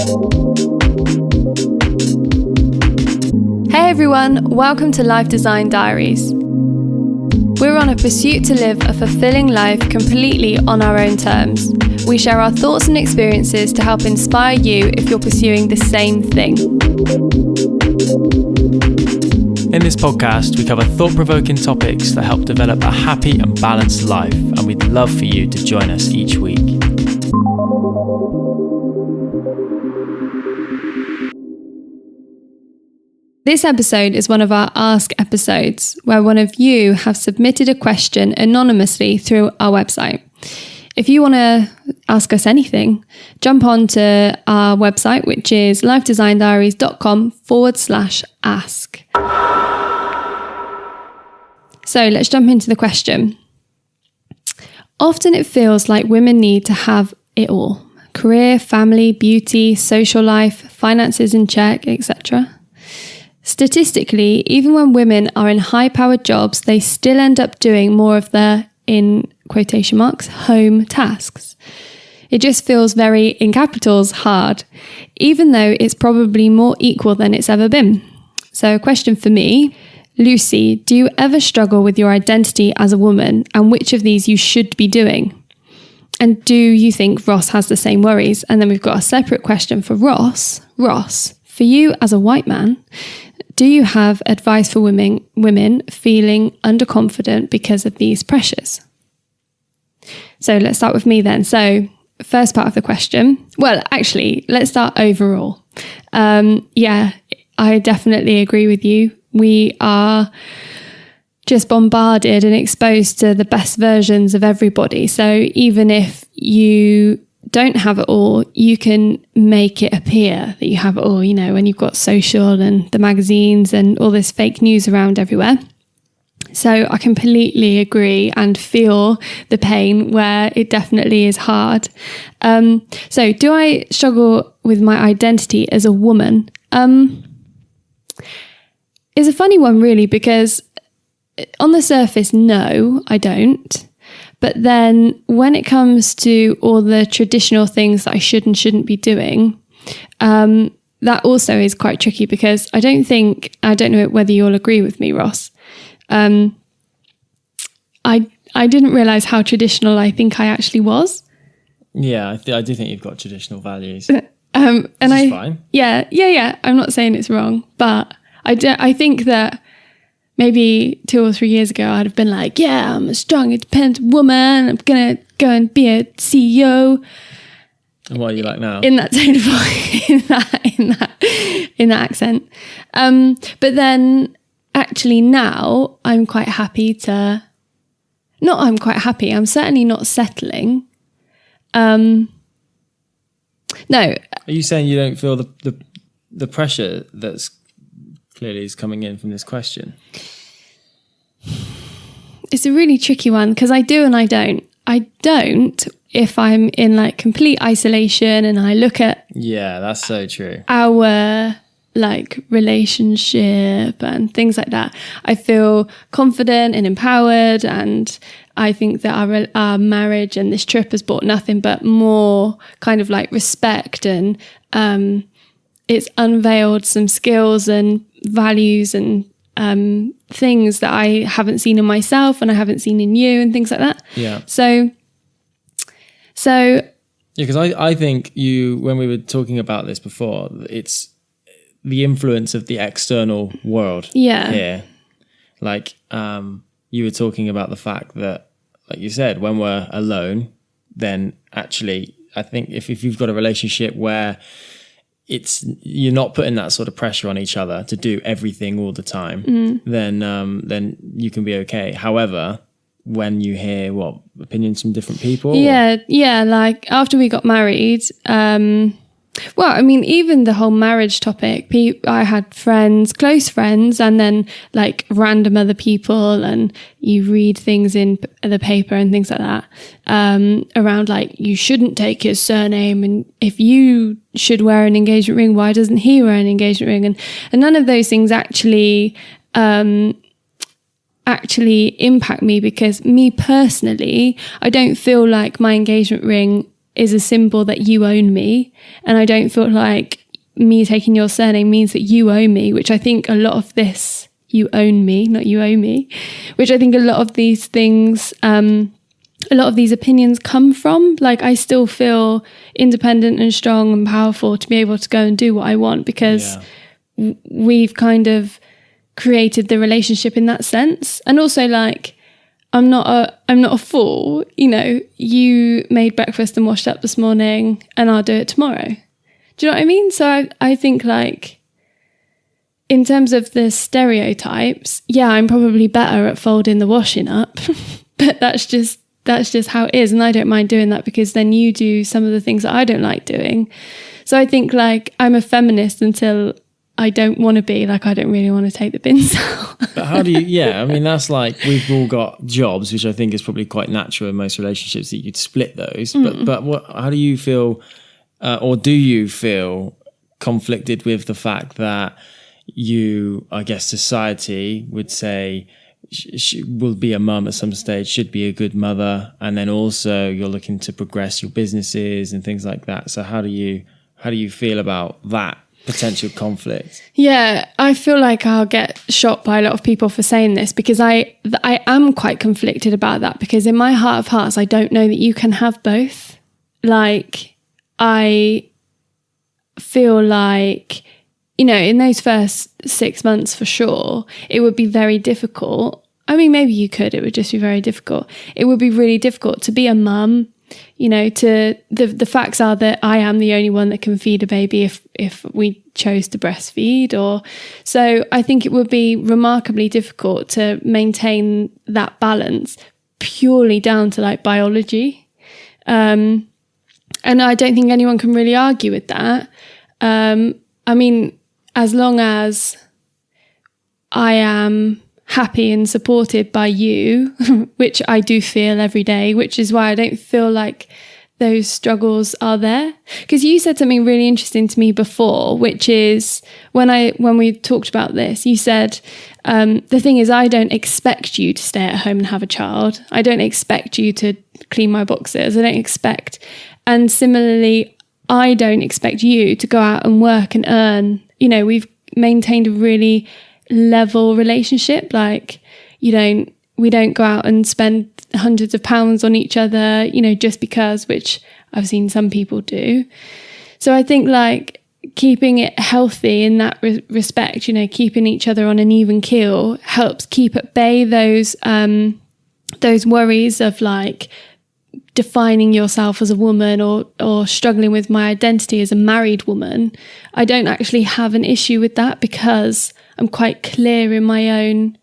Hey everyone, welcome to Life Design Diaries. We're on a pursuit to live a fulfilling life completely on our own terms. We share our thoughts and experiences to help inspire you if you're pursuing the same thing. In this podcast, we cover thought-provoking topics that help develop a happy and balanced life, and we'd love for you to join us each week. This episode is one of our Ask episodes, where one of you have submitted a question anonymously through our website. If you want to ask us anything, jump on to our website, which is lifedesigndiaries.com/ask. So let's jump into the question. Often it feels like women need to have it all: career, family, beauty, social life, finances in check, etc. Statistically, even when women are in high-powered jobs, they still end up doing more of the, in quotation marks, home tasks. It just feels very, in capitals, hard, even though it's probably more equal than it's ever been. So a question for me, Lucy, do you ever struggle with your identity as a woman and which of these you should be doing? And do you think Ross has the same worries? And then we've got a separate question for Ross. Ross, for you as a white man, do you have advice for women feeling underconfident because of these pressures? So let's start with me then. So first part of the question. Well, actually, let's start overall. Yeah, I definitely agree with you. We are just bombarded and exposed to the best versions of everybody. So even if you don't have it all, you can make it appear that you have it all, you know, when you've got social and the magazines and all this fake news around everywhere. So I completely agree and feel the pain where it definitely is hard. So do I struggle with my identity as a woman? It's a funny one really, because on the surface, no, I don't. But then when it comes to all the traditional things that I should and shouldn't be doing, that also is quite tricky, because I don't know whether you'll agree with me, Ross. I didn't realise how traditional I think I actually was. Yeah, I do think you've got traditional values. And which is fine. Yeah. I'm not saying it's wrong, but I think that maybe 2 or 3 years ago, I'd have been like, yeah, I'm a strong, independent woman. I'm going to go and be a CEO. And what are you like now? In that tone of voice, in that accent. But then actually now I'm quite happy I'm certainly not settling. No. Are you saying you don't feel the pressure that's clearly is coming in from this question? It's a really tricky one, because I do and I don't. I don't if I'm in like complete isolation and I look at that's so true, our like relationship and things like that. I feel confident and empowered, and I think that our marriage and this trip has brought nothing but more kind of like respect, and it's unveiled some skills and values and things that I haven't seen in myself and I haven't seen in you and things like that. Yeah. So yeah, because I think when we were talking about this before, it's the influence of the external world here. Like you were talking about the fact that, like you said, when we're alone, then actually I think if you've got a relationship where you're not putting that sort of pressure on each other to do everything all the time, then you can be okay. However, when you hear opinions from different people, like after we got married, well, I mean, even the whole marriage topic, I had friends, close friends, and then like random other people, and you read things in the paper and things like that, around like, you shouldn't take his surname, and if you should wear an engagement ring, why doesn't he wear an engagement ring? And none of those things actually impact me, because me personally, I don't feel like my engagement ring is a symbol that you own me. And I don't feel like me taking your surname means that you own me, which I think a lot of this, you own me, not you owe me, which I think a lot of these things, a lot of these opinions come from. Like, I still feel independent and strong and powerful to be able to go and do what I want, because we've kind of created the relationship in that sense. And also, like, I'm not a fool. You know, you made breakfast and washed up this morning and I'll do it tomorrow. Do you know what I mean? So I think, like, in terms of the stereotypes, yeah, I'm probably better at folding the washing up, but that's just how it is. And I don't mind doing that, because then you do some of the things that I don't like doing. So I think, like, I'm a feminist until I don't want to be. Like, I don't really want to take the bins out. But how do you, I mean, that's like, we've all got jobs, which I think is probably quite natural in most relationships that you'd split those. But how do you feel, or do you feel conflicted with the fact that I guess society would say, will be a mum at some stage, should be a good mother, and then also you're looking to progress your businesses and things like that. So how do you feel about that potential conflict? Yeah, I feel like I'll get shot by a lot of people for saying this, because I am quite conflicted about that, because in my heart of hearts, I don't know that you can have both. Like, I feel like, you know, in those first 6 months, for sure, it would be very difficult. I mean, maybe you could, it would just be very difficult. It would be really difficult to be a mum, you know, the facts are that I am the only one that can feed a baby if we chose to breastfeed, so I think it would be remarkably difficult to maintain that balance purely down to, like, biology. And I don't think anyone can really argue with that. I mean, as long as I am happy and supported by you, which I do feel every day, which is why I don't feel like those struggles are there. Because you said something really interesting to me before, which is when we talked about this, you said, the thing is, I don't expect you to stay at home and have a child. I don't expect you to clean my boxes. I don't expect. And similarly, I don't expect you to go out and work and earn. You know, we've maintained a really level relationship. Like, we don't go out and spend hundreds of pounds on each other, you know, just because, which I've seen some people do. So I think, like, keeping it healthy in that respect, you know, keeping each other on an even keel helps keep at bay those worries of, like, defining yourself as a woman or struggling with my identity as a married woman. I don't actually have an issue with that, because I'm quite clear in my own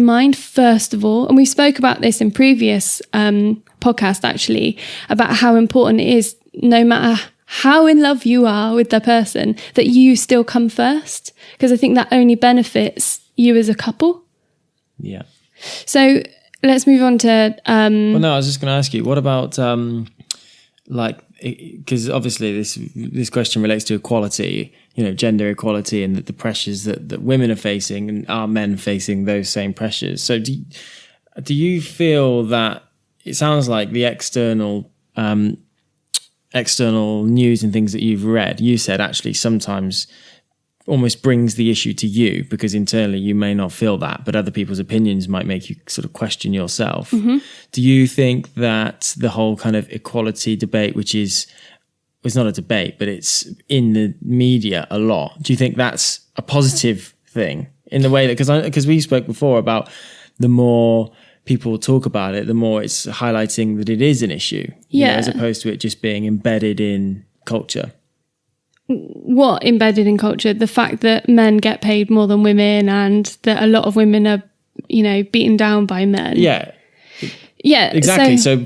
mind, first of all. And we spoke about this in previous podcast, actually, about how important it is, no matter how in love you are with the person, that you still come first, because I think that only benefits you as a couple. Yeah. So let's move on to... well, no, I was just going to ask you, what about, because obviously this question relates to equality, you know, gender equality, and the pressures that women are facing, and are men facing those same pressures? So do you feel that, it sounds like the external news and things that you've read, you said actually sometimes almost brings the issue to you, because internally you may not feel that, but other people's opinions might make you sort of question yourself. Mm-hmm. Do you think that the whole kind of equality debate, which is, it's not a debate, but it's in the media a lot, do you think that's a positive thing, in the way that, because we spoke before about the more people talk about it, the more it's highlighting that it is an issue, you know, as opposed to it just being embedded in culture? What embedded in culture? The fact that men get paid more than women, and that a lot of women are, you know, beaten down by men. Yeah, exactly. So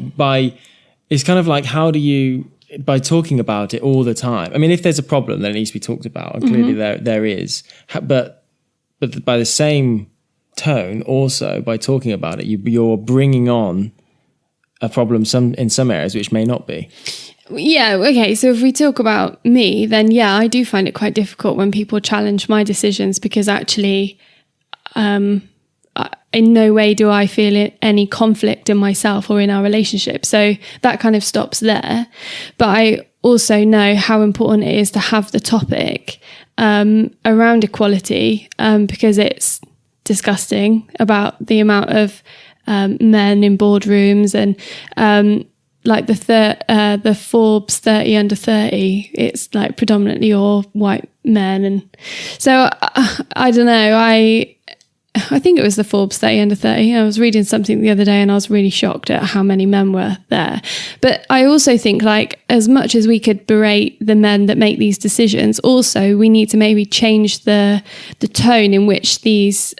it's kind of like, how do you, by talking about it all the time, I mean, if there's a problem, then it needs to be talked about, and clearly there is, but by the same tone, also by talking about it, you're bringing on a problem in some areas which may not be. Yeah, okay, so if we talk about me, then yeah, I do find it quite difficult when people challenge my decisions, because actually in no way do I feel any conflict in myself or in our relationship. So that kind of stops there. But I also know how important it is to have the topic around equality, because it's disgusting about the amount of men in boardrooms and like the Forbes 30 under 30, it's like predominantly all white men. And so I don't know, I think it was the Forbes 30 under 30. I was reading something the other day and I was really shocked at how many men were there. But I also think, like, as much as we could berate the men that make these decisions, also we need to maybe change the tone in which these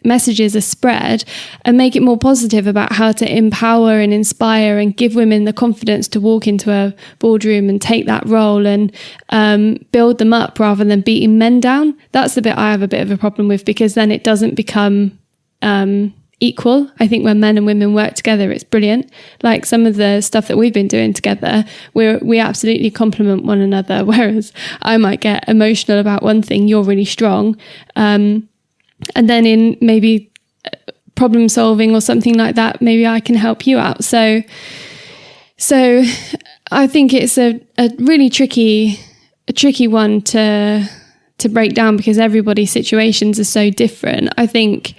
messages are spread and make it more positive about how to empower and inspire and give women the confidence to walk into a boardroom and take that role and build them up rather than beating men down. That's the bit I have a bit of a problem with, because then it doesn't become equal. I think when men and women work together, it's brilliant. Like some of the stuff that we've been doing together, we absolutely complement one another, whereas I might get emotional about one thing, you're really strong, and then in maybe problem solving or something like that, maybe I can help you out. So I think it's a really tricky one to break down, because everybody's situations are so different. I think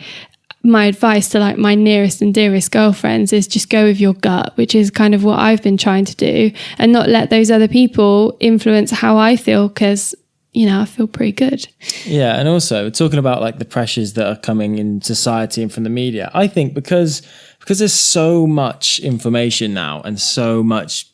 my advice to like my nearest and dearest girlfriends is just go with your gut, which is kind of what I've been trying to do, and not let those other people influence how I feel, because I feel pretty good. Yeah, and also talking about like the pressures that are coming in society and from the media, I think because there's so much information now and so much,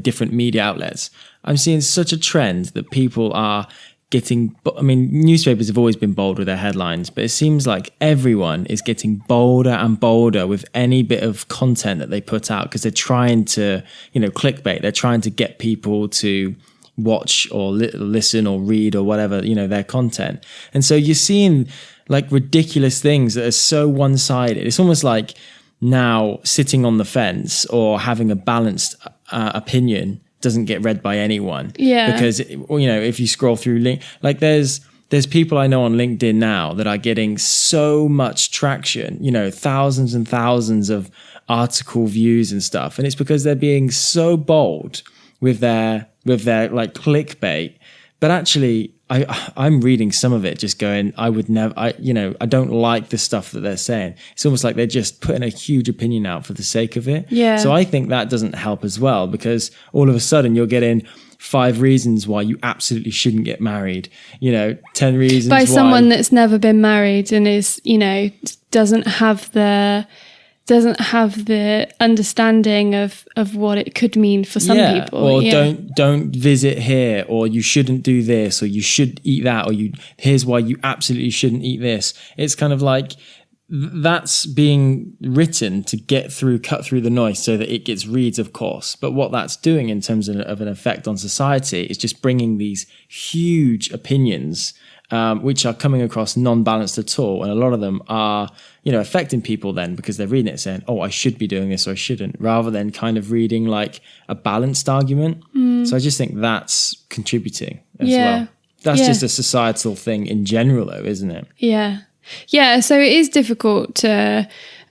different media outlets, I'm seeing such a trend that people are getting, newspapers have always been bold with their headlines, but it seems like everyone is getting bolder and bolder with any bit of content that they put out, because they're trying to, clickbait. They're trying to get people to watch or listen or read or whatever, their content. And so you're seeing like ridiculous things that are so one-sided. It's almost like now sitting on the fence or having a balanced opinion doesn't get read by anyone. Yeah. Because, if you scroll through there's people I know on LinkedIn now that are getting so much traction, thousands and thousands of article views and stuff. And it's because they're being so bold with their like clickbait. But actually, I'm reading some of it just going, I would never, I don't like the stuff that they're saying. It's almost like they're just putting a huge opinion out for the sake of it. Yeah. So I think that doesn't help as well, because all of a sudden you're getting 5 reasons why you absolutely shouldn't get married, 10 reasons by someone that's never been married and is, doesn't have the understanding of what it could mean for some people. Or don't visit here, or you shouldn't do this, or you should eat that, or here's why you absolutely shouldn't eat this. It's kind of like that's being written to cut through the noise so that it gets reads, of course. But what that's doing in terms of an effect on society is just bringing these huge opinions, which are coming across non-balanced at all. And a lot of them are, affecting people then, because they're reading it saying, oh, I should be doing this or I shouldn't, rather than kind of reading like a balanced argument. So I just think that's contributing as well. That's just a societal thing in general though, isn't it? Yeah. Yeah. So it is difficult to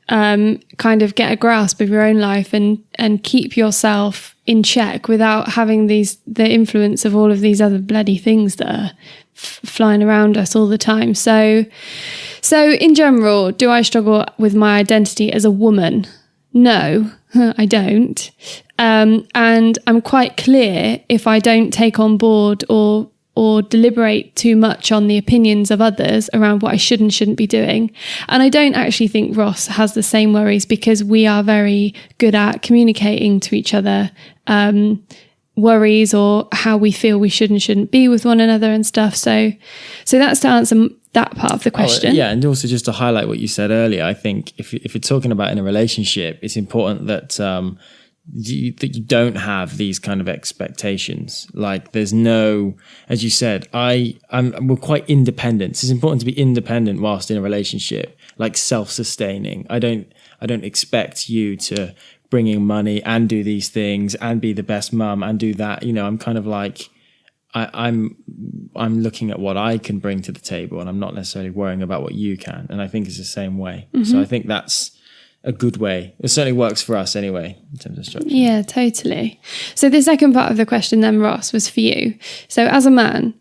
kind of get a grasp of your own life and keep yourself in check without having the influence of all of these other bloody things that are flying around us all the time. So in general, do I struggle with my identity as a woman? No, I don't. And I'm quite clear if I don't take on board or deliberate too much on the opinions of others around what I should and shouldn't be doing. And I don't actually think Ross has the same worries, because we are very good at communicating to each other worries or how we feel we should and shouldn't be with one another and stuff. So that's to answer that part of the question. And also just to highlight what you said earlier, I think if you're talking about in a relationship, it's important that you don't have these kind of expectations. Like there's no, as you said, we're quite independent. It's important to be independent whilst in a relationship, like self-sustaining. I don't expect you to bring in money and do these things and be the best mum and do that. I'm kind of like, I'm I'm looking at what I can bring to the table, and I'm not necessarily worrying about what you can. And I think it's the same way. Mm-hmm. So I think that's a good way. It certainly works for us anyway, in terms of structure. Yeah, totally. So the second part of the question then, Ross, was for you. So as a man,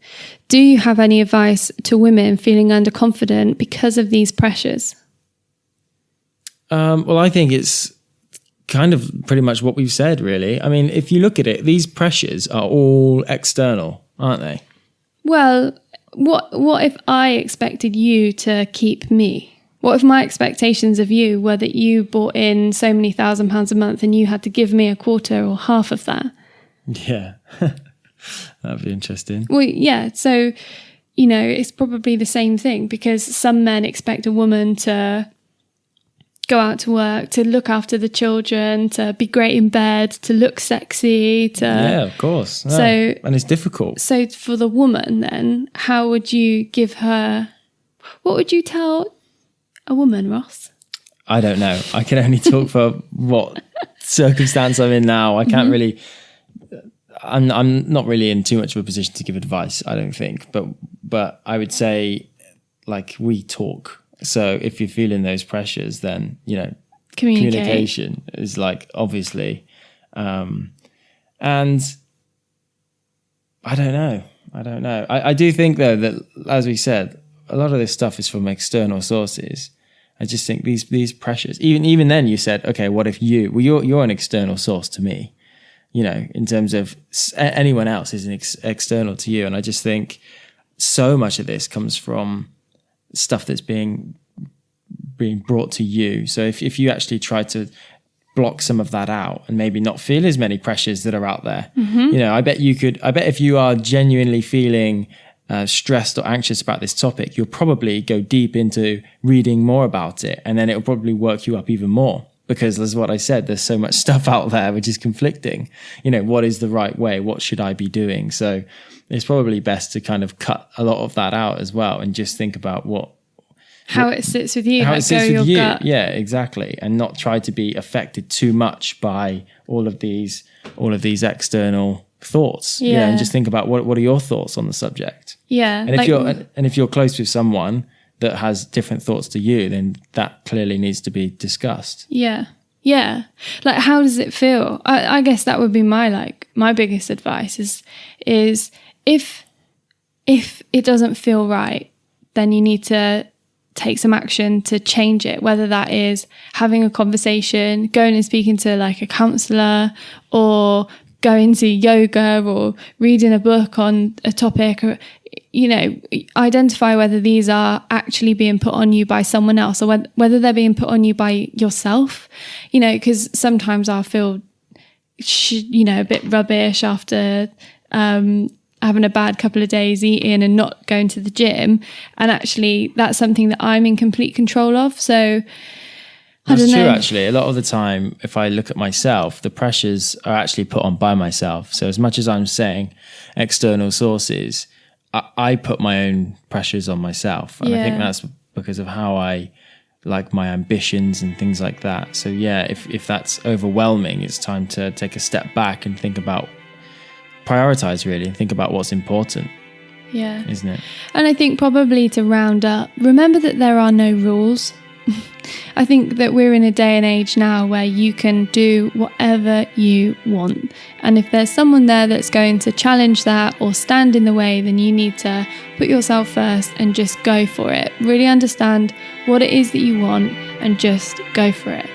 do you have any advice to women feeling underconfident because of these pressures? Well, I think it's kind of pretty much what we've said, really. I mean, if you look at it, these pressures are all external, aren't they? Well, what if I expected you to keep me? What if my expectations of you were that you brought in so many £1,000 a month and you had to give me a quarter or half of that? Yeah, that'd be interesting. Well, yeah. So, it's probably the same thing, because some men expect a woman to go out to work, to look after the children, to be great in bed, to look sexy. Yeah, of course. No. And it's difficult. So for the woman then, how would you give her, what would you tell a woman, Ross? I don't know. I can only talk for what circumstance I'm in now. I can't really, I'm not really in too much of a position to give advice, I don't think. But I would say, like, we talk. So if you're feeling those pressures, then, communication is, like, obviously. And I don't know. I do think, though, that, as we said, a lot of this stuff is from external sources. I just think these pressures, even then you said, okay, what if you're an external source to me, in terms of anyone else is external to you. And I just think so much of this comes from stuff that's being brought to you. So if you actually try to block some of that out and maybe not feel as many pressures that are out there, I bet if you are genuinely feeling stressed or anxious about this topic, you'll probably go deep into reading more about it, and then it'll probably work you up even more, because as what I said, there's so much stuff out there which is conflicting. What is the right way? What should I be doing? So it's probably best to kind of cut a lot of that out as well, and just think about how it sits with you, how it sits with your you. gut. Yeah, exactly, and not try to be affected too much by all of these external thoughts. Yeah, and just think about what are your thoughts on the subject. Yeah, and if you're close with someone that has different thoughts to you, then that clearly needs to be discussed. Yeah. Like, how does it feel? I guess that would be my biggest advice is if it doesn't feel right, then you need to take some action to change it, whether that is having a conversation, going and speaking to like a counsellor, or going to yoga, or reading a book on a topic, or identify whether these are actually being put on you by someone else, or whether they're being put on you by yourself, because sometimes I'll feel a bit rubbish after having a bad couple of days eating and not going to the gym, and actually that's something that I'm in complete control of. So That's true, actually. A lot of the time, if I look at myself, the pressures are actually put on by myself. So as much as I'm saying external sources, I put my own pressures on myself. And I think that's because of how I like my ambitions and things like that. So yeah, if that's overwhelming, it's time to take a step back and think about, prioritize really, and think about what's important. Yeah. Isn't it? And I think probably to round up, remember that there are no rules. I think that we're in a day and age now where you can do whatever you want. And if there's someone there that's going to challenge that or stand in the way, then you need to put yourself first and just go for it. Really understand what it is that you want and just go for it.